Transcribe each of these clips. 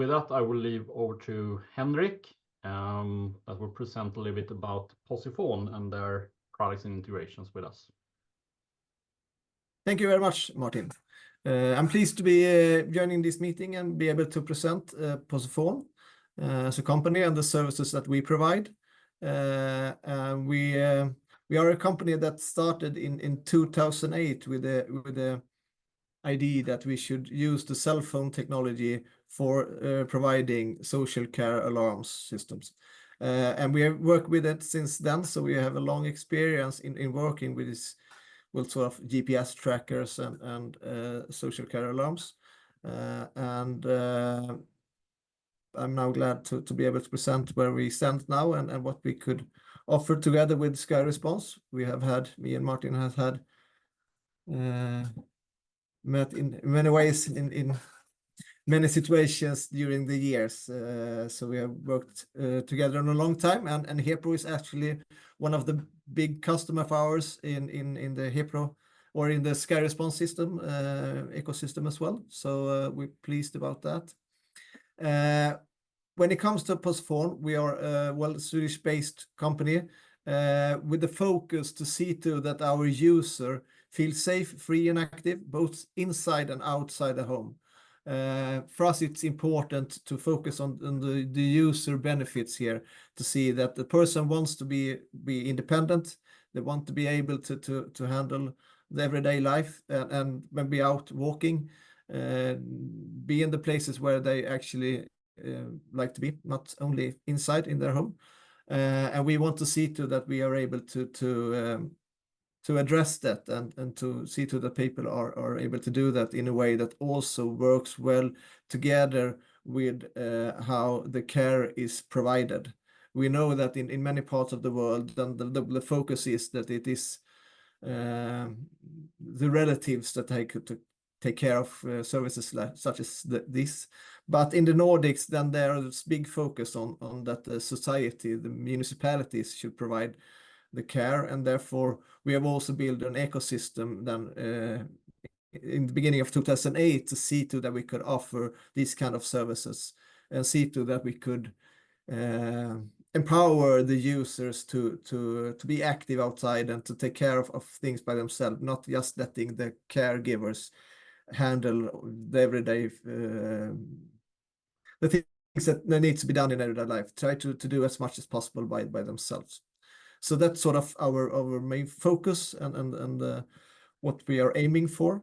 With that, I will leave over to Henrik, that will present a little bit about Posifon and their products and integrations with us. Thank you very much, Martin. I'm pleased to be joining this meeting and be able to present Posifon as a company and the services that we provide. We are a company that started in 2008 with the idea that we should use the cell phone technology for providing social care alarm systems. And we have worked with it since then, so we have a long experience in working with this sort of GPS trackers and social care alarms. I'm now glad to be able to present where we stand now and what we could offer together with Skyresponse. Me and Martin have had met in many ways in many situations during the years. So we have worked together in a long time, and Hepro is actually one of the big customer of ours in the Hepro or in the Skyresponse system ecosystem as well. So we're pleased about that. When it comes to Posifon, we are a Swedish-based company with the focus to see to that our user feels safe, free, and active, both inside and outside the home. For us, it's important to focus on the user benefits here, to see that the person wants to be independent. They want to be able to handle the everyday life and when be out walking, be in the places where they actually like to be, not only inside in their home. And we want to see to that we are able to address that and to see to that people are able to do that in a way that also works well together with how the care is provided. We know that in many parts of the world, the focus is that it is the relatives that take care of services such as this. But in the Nordics, then there is big focus on that the society, the municipalities should provide the care, and therefore we have also built an ecosystem then in the beginning of 2008 to see to that we could offer these kind of services and see to that we could empower the users to be active outside and to take care of things by themselves, not just letting the caregivers handle the everyday the things that need to be done in everyday life. Try to do as much as possible by themselves. So that's sort of our main focus and what we are aiming for.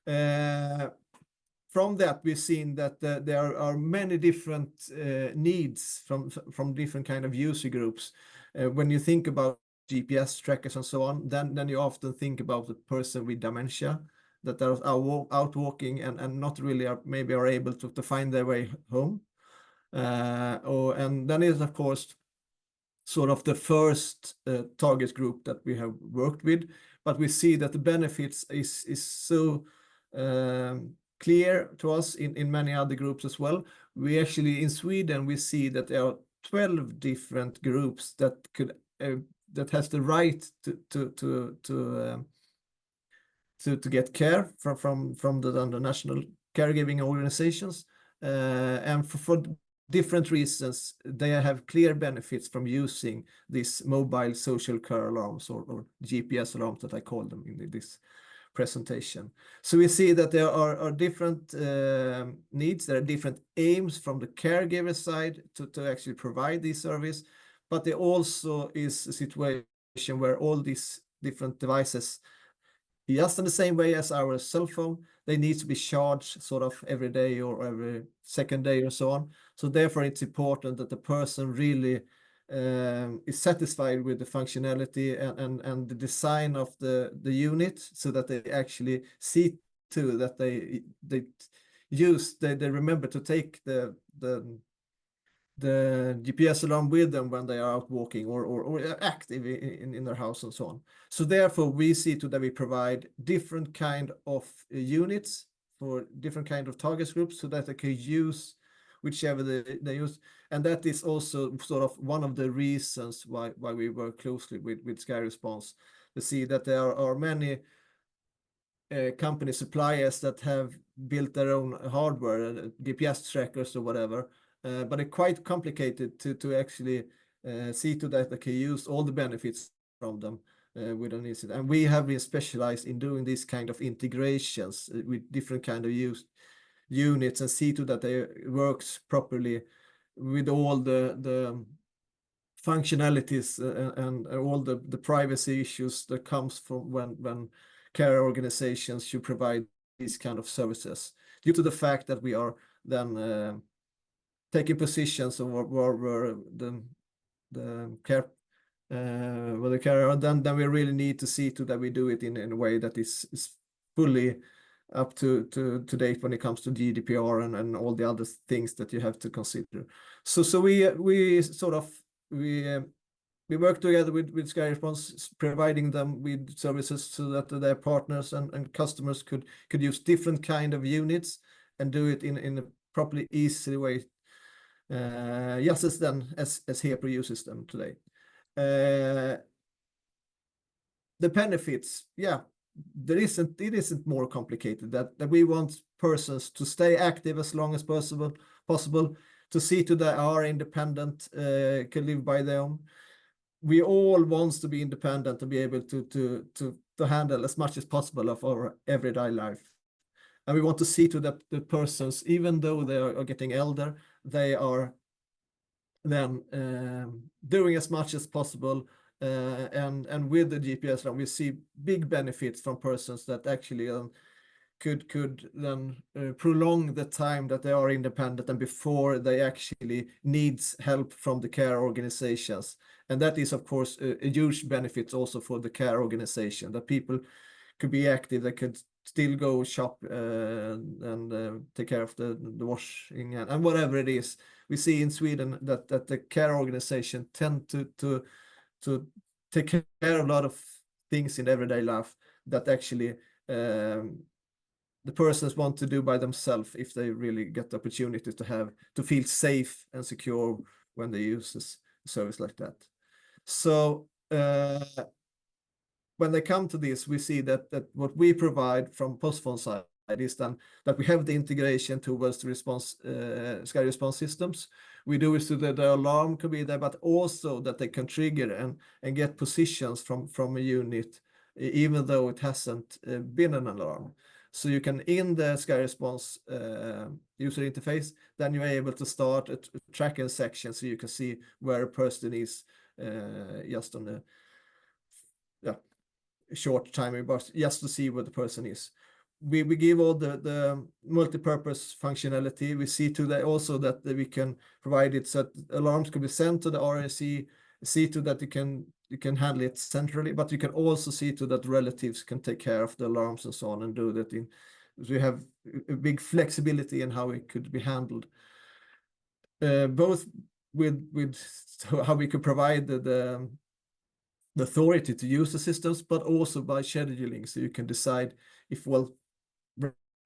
From that, we've seen that there are many different needs from different kind of user groups. When you think about GPS trackers and so on, then you often think about the person with dementia that are out walking and not really maybe are able to find their way home. And then is of course sort of the first target group that we have worked with, but we see that the benefits is so clear to us in many other groups as well. We actually in Sweden we see that there are 12 different groups that could that has the right to get care from the national caregiving organizations, and for different reasons they have clear benefits from using these mobile social care alarms or GPS alarms that I call them in this presentation. So we see that there are different needs, there are different aims from the caregiver side to actually provide this service, but there also is a situation where all these different devices, just in the same way as our cell phone, they need to be charged sort of every day or every second day or so on. So therefore it's important that the person really is satisfied with the functionality and the design of the unit, so that they actually see to that they remember to take the GPS alarm with them when they are out walking or active in their house and so on. So therefore we see to that we provide different kind of units for different kind of target groups so that they can use whichever they use. And that is also sort of one of the reasons why we work closely with Skyresponse, to see that there are many company suppliers that have built their own hardware, GPS trackers or whatever, but it's quite complicated to actually see to that they can use all the benefits from them with an incident. And we have been specialized in doing this kind of integrations with different kind of units and see to that they works properly with all the functionalities and all the privacy issues that comes from when care organizations should provide these kind of services, due to the fact that we are then taking positions of where the care with the care, then we really need to see to that we do it in a way that is fully up to date when it comes to GDPR and all the other things that you have to consider. So we sort of we work together with Skyresponse, providing them with services so that their partners and customers could use different kind of units and do it in a properly easy way, just as Hepro uses them today. The benefits, yeah, it isn't more complicated. That we want persons to stay active as long as possible, to see to that are independent, can live by their own. We all want to be independent and be able to handle as much as possible of our everyday life. And we want to see to that the persons, even though they are getting older, they are then doing as much as possible. And with the GPS, we see big benefits from persons that actually could then prolong the time that they are independent and before they actually needs help from the care organizations. And that is, of course, a huge benefit also for the care organization, that people could be active, they could still go shop and take care of the washing and whatever it is. We see in Sweden that the care organization tend to take care of a lot of things in everyday life that actually the persons want to do by themselves if they really get the opportunity to feel safe and secure when they use a service like that. So when they come to this, we see that what we provide from Posifon side is then that we have the integration towards the Skyresponse systems. We do it so that the alarm could be there, but also that they can trigger and get positions from a unit, even though it hasn't been an alarm. So you can, in the Skyresponse user interface, then you're able to start a tracking section so you can see where a person is just on the short time, but just to see where the person is. We give all the multi-purpose functionality. We see to that also that we can provide it so that alarms can be sent to the RSC, see to that you can handle it centrally, but you can also see to that relatives can take care of the alarms and so on and do that so we have a big flexibility in how it could be handled. Both with how we could provide the authority to use the systems, but also by scheduling, so you can decide if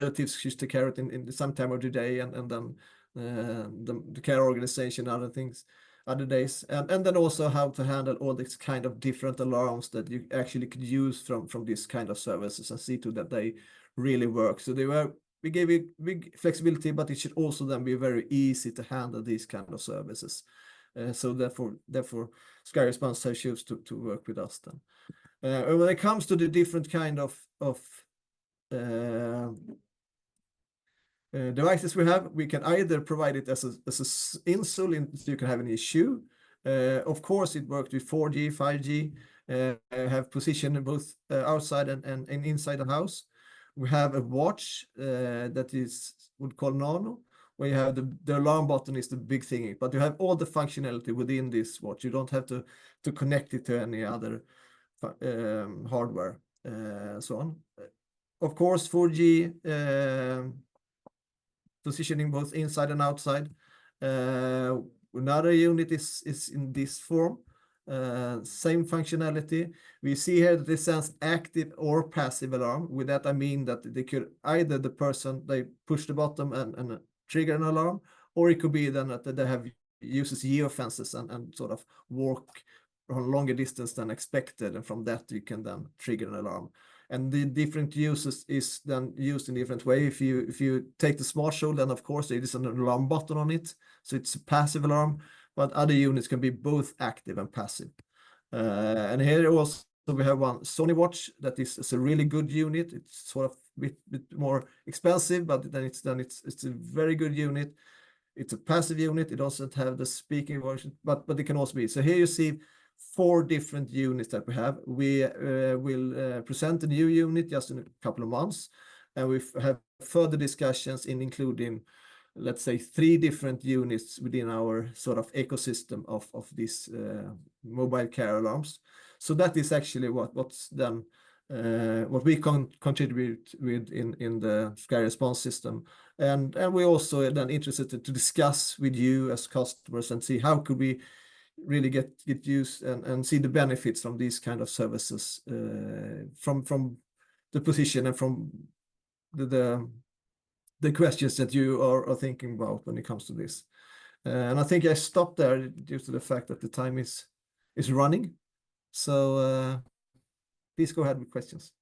relatives choose to care it in some time of the day, and then the care organization, other days, and then also how to handle all these kind of different alarms that you actually could use from this kind of services and see to that they really work. So we gave it big flexibility, but it should also then be very easy to handle these kind of services. So therefore Skyresponse has chosen to work with us then. And when it comes to the different kind of devices we have, we can either provide it as a insole, so you can have an issue. Of course, it worked with 4G, 5G, have position both outside and inside the house. We have a watch that would call Nano, where you have the alarm button is the big thing, but you have all the functionality within this watch. You don't have to connect it to any other hardware, so on. Of course, 4G positioning both inside and outside. Another unit is in this form, same functionality. We see here that it sends active or passive alarm. With that, I mean that they could either the person, they push the button and trigger an alarm, or it could be then that they uses geofences and sort of walk on a longer distance than expected, and from that you can then trigger an alarm. and the different uses is then used in different way. If you take the smart shoulder, then of course there is an alarm button on it, so it's a passive alarm, but other units can be both active and passive. And here also we have one Sony watch that is a really good unit. It's sort of bit more expensive, but then it's a very good unit. It's a passive unit. It doesn't have the speaking version, but it can also be. So here you see 4 different units that we have. We will present a new unit just in a couple of months, and we have further discussions in including, let's say, 3 different units within our sort of ecosystem of these mobile care alarms. So that is actually what's done, what we can contribute with in the Skyresponse system. And we're also then interested to discuss with you as customers and see how could we really get use and see the benefits from these kind of services, from the position and from the questions that you are thinking about when it comes to this. And I think I stopped there due to the fact that the time is running. So please go ahead with questions.